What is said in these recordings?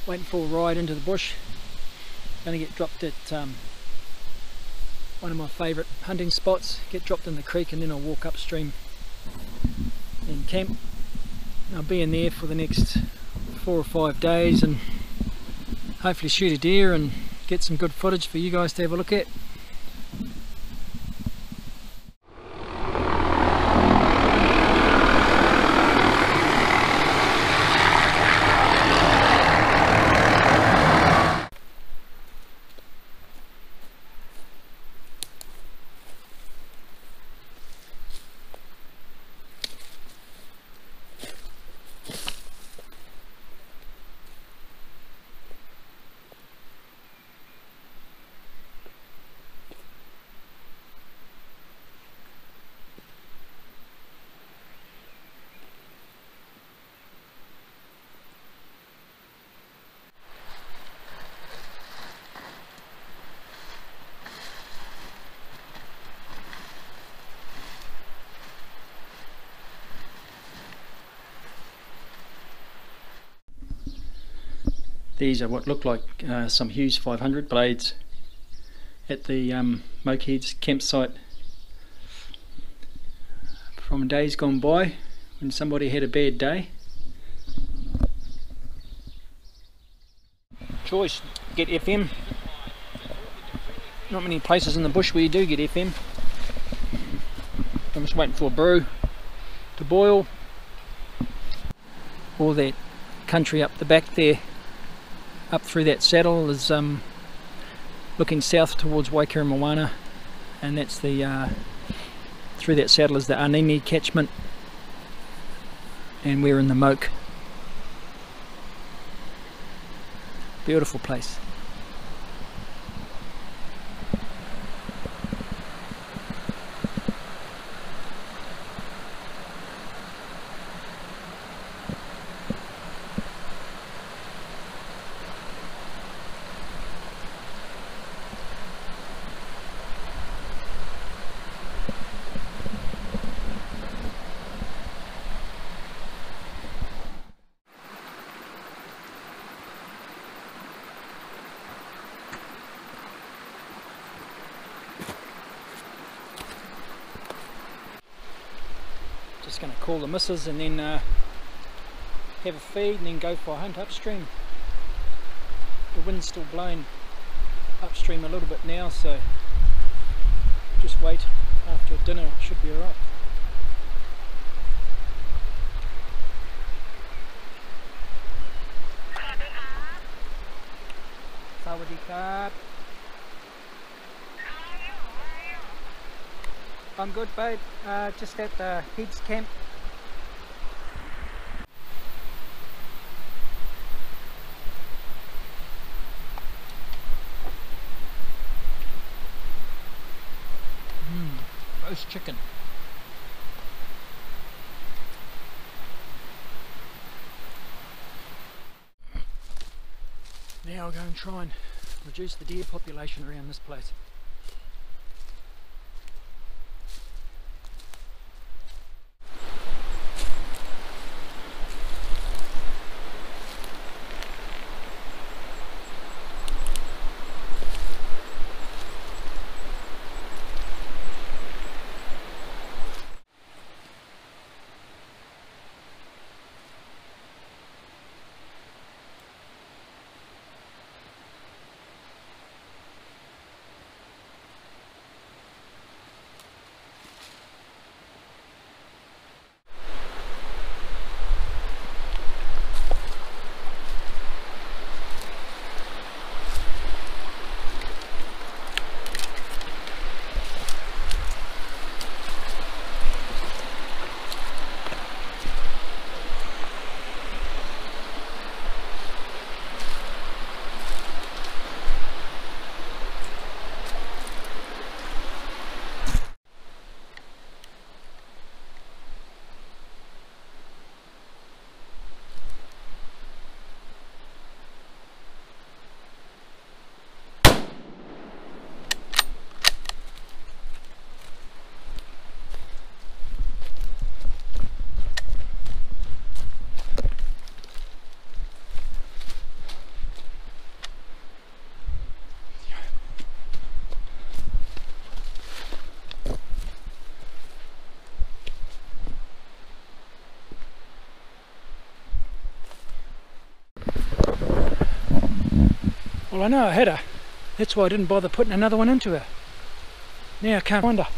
waiting for a ride into the bush. Gonna get dropped at one of my favourite hunting spots, get dropped in the creek, and then I'll walk upstream and camp. I'll be in there for the next 4 or 5 days and hopefully shoot a deer and get some good footage for you guys to have a look at. These are what look like some Hughes 500 blades at the Mokeheads campsite from days gone by when somebody had a bad day. Choice, get FM. Not many places in the bush where you do get FM. I'm just waiting for a brew to boil. All that country up the back there, up through that saddle, is looking south towards Waikato Moana, and that's the through that saddle is the Anini catchment, and we're in the Moke. Beautiful place. Just going to call the missus and then have a feed and then go for a hunt upstream. The wind's still blowing upstream a little bit now, so just wait after dinner, it should be alright. Sawadee. I'm good, babe. Just at the Heads camp. Roast chicken. Now I'll go and try and reduce the deer population around this place. Well, I know I had her. That's why I didn't bother putting another one into her. Now I can't find her.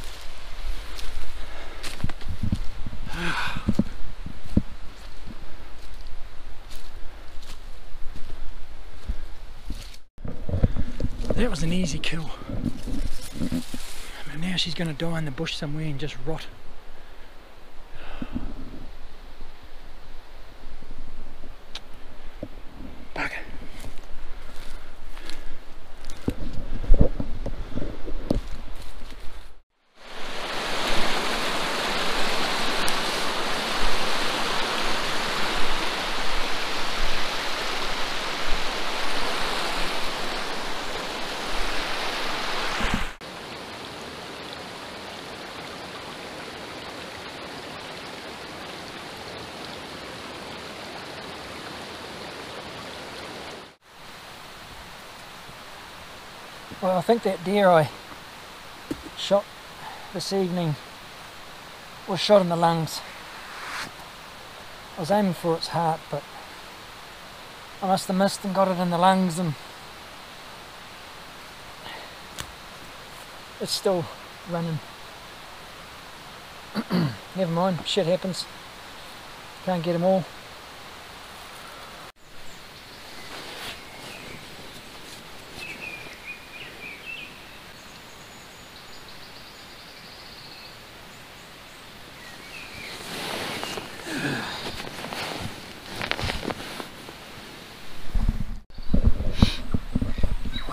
That was an easy kill. But now she's going to die in the bush somewhere and just rot. Bugger. Well, I think that deer I shot this evening was shot in the lungs. I was aiming for its heart, but I must have missed and got it in the lungs, and it's still running. Never mind, shit happens. Can't get them all.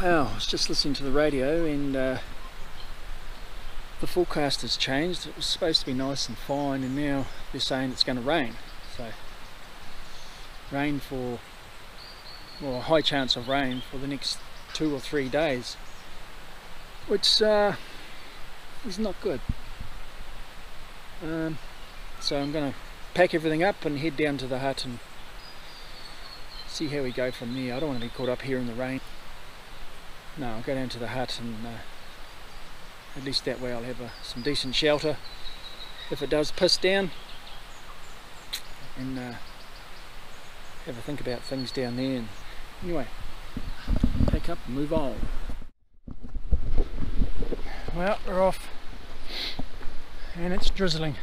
Well, I was just listening to the radio, and the forecast has changed. It was supposed to be nice and fine, and now they're saying it's going to rain. So rain for, well, a high chance of rain for the next 2 or 3 days, which is not good. So I'm going to pack everything up and head down to the hut and see how we go from there. I don't want to be caught up here in the rain. No, I'll go down to the hut, and at least that way I'll have some decent shelter if it does piss down, and have a think about things down there. And anyway, pack up and move on. Well, we're off, and it's drizzling.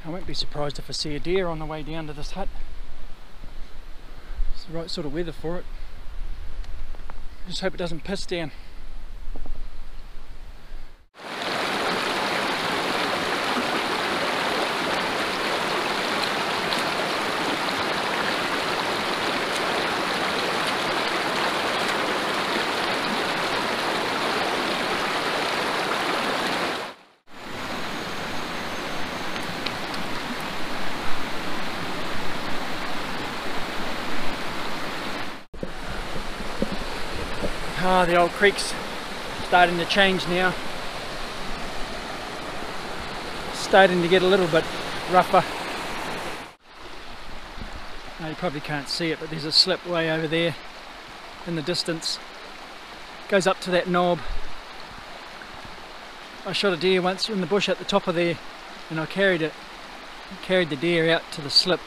I won't be surprised if I see a deer on the way down to this hut. It's the right sort of weather for it. I just hope it doesn't piss down. Ah, the old creek's starting to change now. Starting to get a little bit rougher. Now, you probably can't see it, but there's a slip way over there in the distance. Goes up to that knob. I shot a deer once in the bush at the top of there, and I carried the deer out to the slip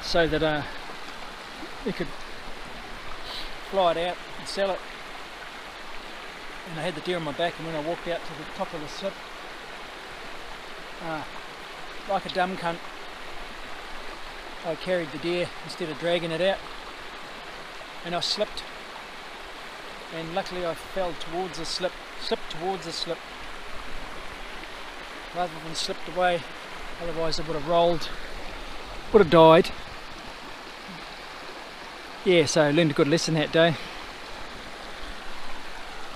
so that you could fly it out and sell it. And I had the deer on my back, and when I walked out to the top of the slip, like a dumb cunt, I carried the deer instead of dragging it out, and I slipped, and luckily I fell towards the slip, slipped towards the slip rather than slipped away. Otherwise I would have rolled, would have died. Yeah, so I learned a good lesson that day.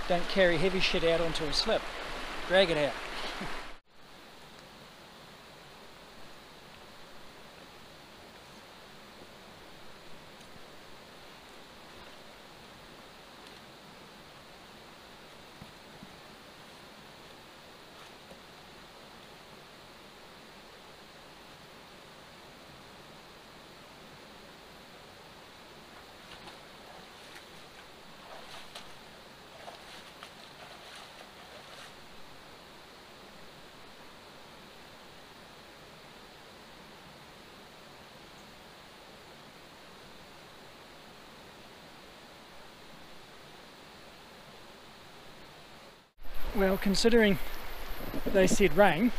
Don't carry heavy shit out onto a slip. Drag it out. Well, considering they said rain,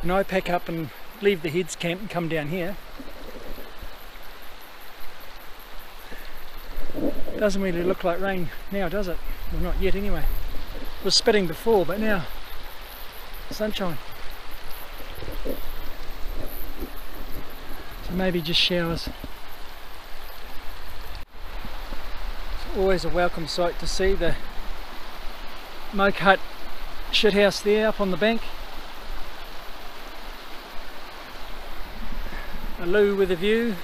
and I pack up and leave the heads camp and come down here, doesn't really look like rain now, does it? Well, not yet anyway. It was spitting before, but now sunshine. So maybe just showers. It's always a welcome sight to see the moke hut shithouse there up on the bank. A loo with a view.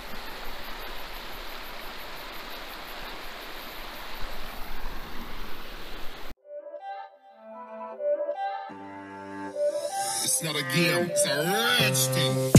It's not a game, it's a rich thing.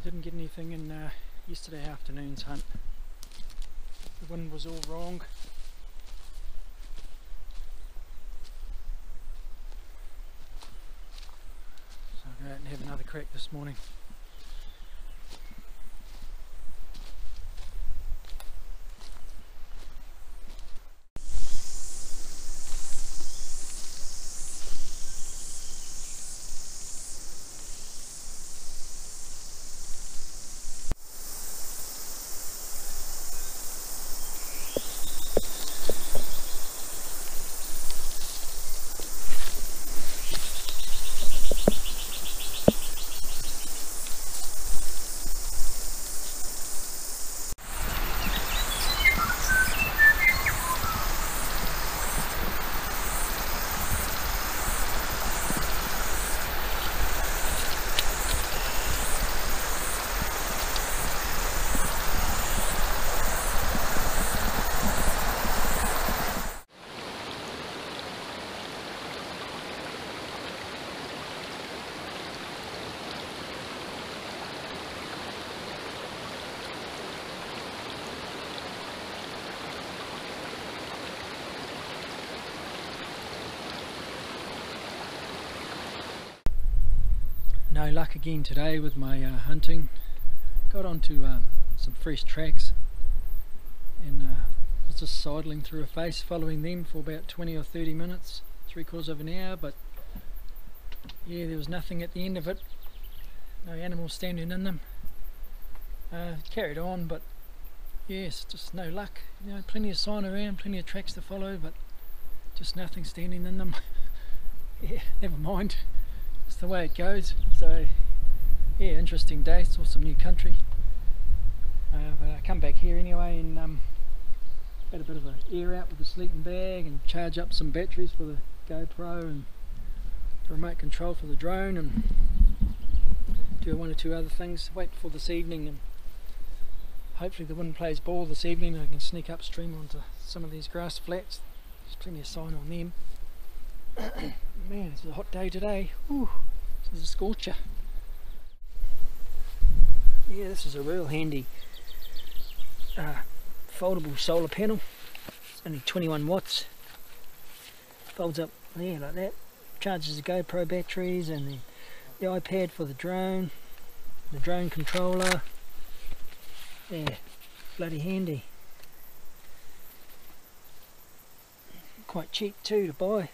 Didn't get anything in yesterday afternoon's hunt. The wind was all wrong. So I'll go out and have another crack this morning. luck again today with my hunting. Got onto some fresh tracks and was just sidling through a face following them for about 20 or 30 minutes, 3/4 of an hour, but yeah, there was nothing at the end of it, no animals standing in them. Carried on, but yes, just no luck. You know, plenty of sign around, plenty of tracks to follow, but just nothing standing in them. Yeah, never mind, it's the way it goes. So yeah, interesting day, saw some new country, but I come back here anyway and had a bit of an air out with the sleeping bag and charge up some batteries for the GoPro and the remote control for the drone, and do one or two other things. Wait for this evening, and hopefully the wind plays ball this evening and I can sneak upstream onto some of these grass flats. There's plenty of sign on them. Man, it's a hot day today. Whew, this is a scorcher. Yeah, this is a real handy foldable solar panel. It's only 21 watts. Folds up there like that. Charges the GoPro batteries and the iPad for the drone controller. Yeah, bloody handy. Quite cheap too to buy.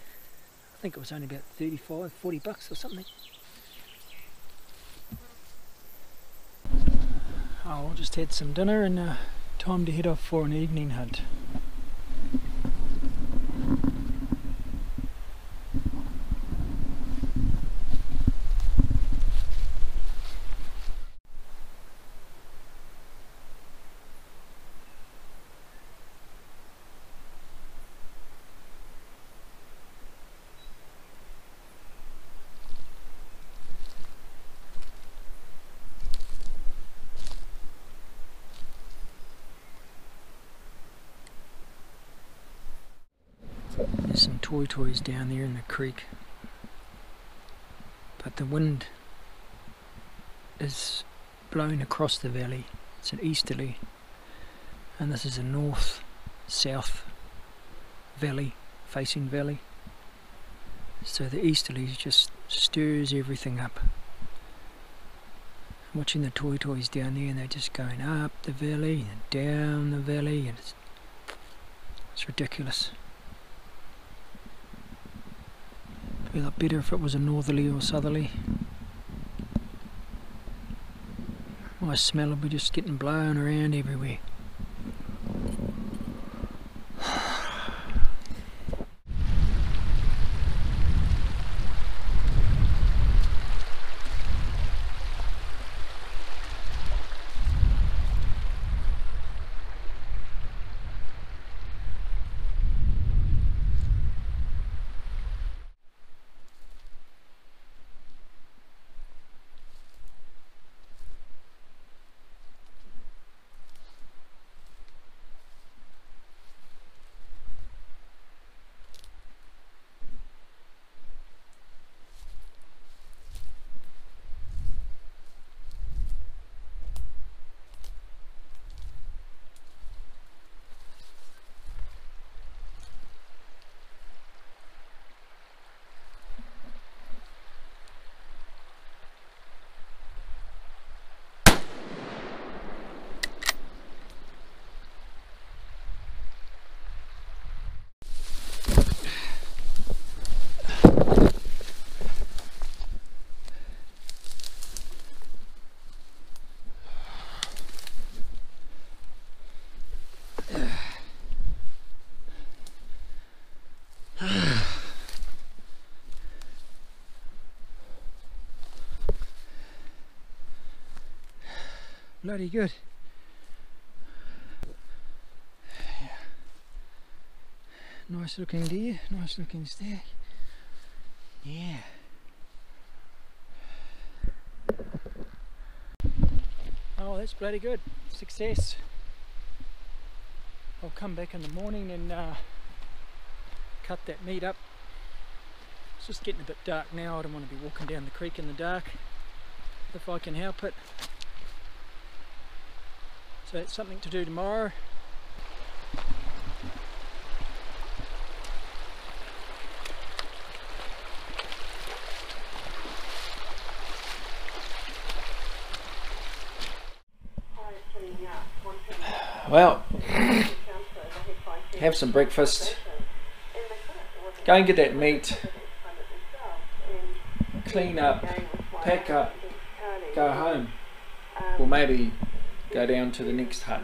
I think it was only about 35-40 bucks or something. Oh, I just had some dinner and time to head off for an evening hunt. There's some toys down there in the creek, but the wind is blowing across the valley. It's an easterly, and this is a north-south valley, facing valley, so the easterly just stirs everything up. I'm watching the toys down there and they're just going up the valley and down the valley, and it's ridiculous. Be a lot better if it was a northerly or southerly. My smell will be just getting blown around everywhere. Bloody good. Yeah. Nice looking deer, nice looking stag. Yeah. Oh, that's bloody good. Success. I'll come back in the morning and cut that meat up. It's just getting a bit dark now. I don't want to be walking down the creek in the dark if I can help it. So it's something to do tomorrow. Well, have some breakfast, go and get that meat, clean up, pack up, go home, or maybe go down to the next hut.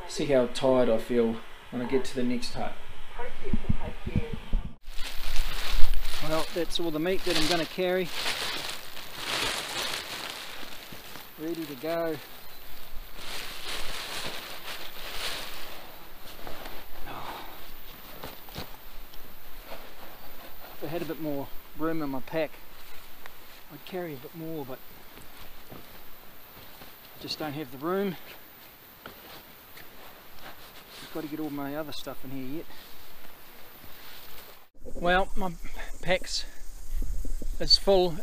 See how tired I feel when I get to the next hut. Well, that's all the meat that I'm going to carry, ready to go. If I had a bit more room in my pack, I'd carry a bit more, but I just don't have the room. I've got to get all my other stuff in here yet. Well, my pack's as full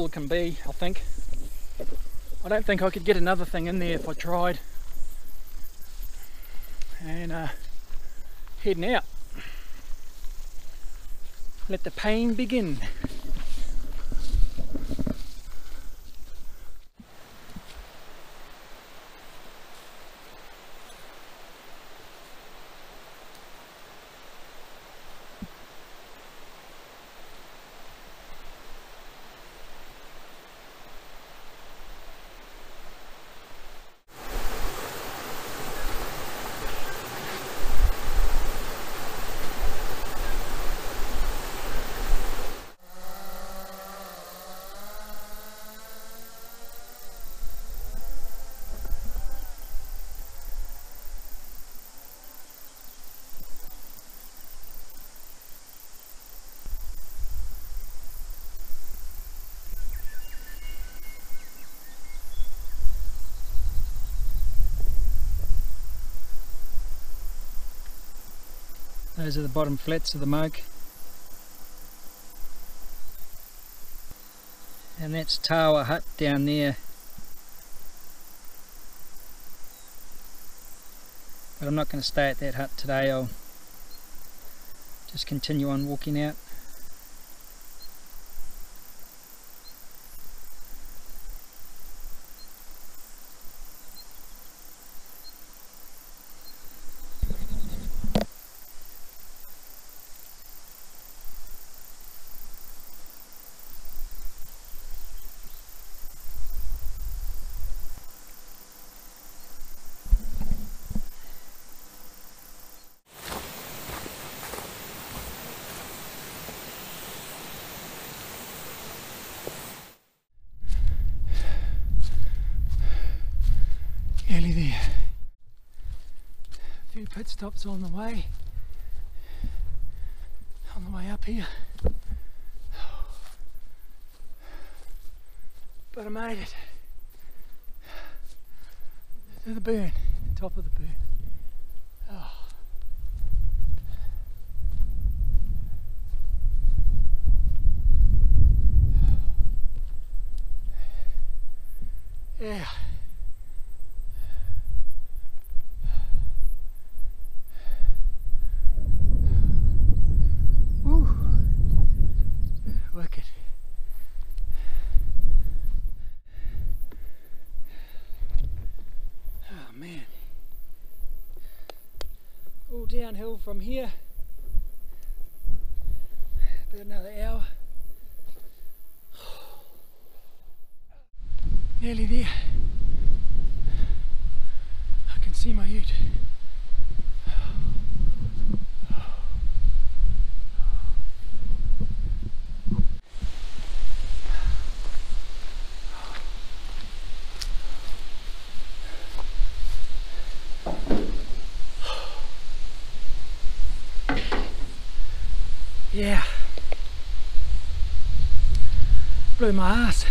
can be, I think. I don't think I could get another thing in there if I tried. And heading out. Let the pain begin. Those are the bottom flats of the Moke. And that's Tawa Hut down there. But I'm not going to stay at that hut today, I'll just continue on walking out. Nearly there. A few pit stops on the way up here. But I made it to the burn, top of the burn. Oh. Yeah. Wicked. Oh man. All downhill from here. About another hour. Nearly there. I can see my ute. Yeah, blew my ass.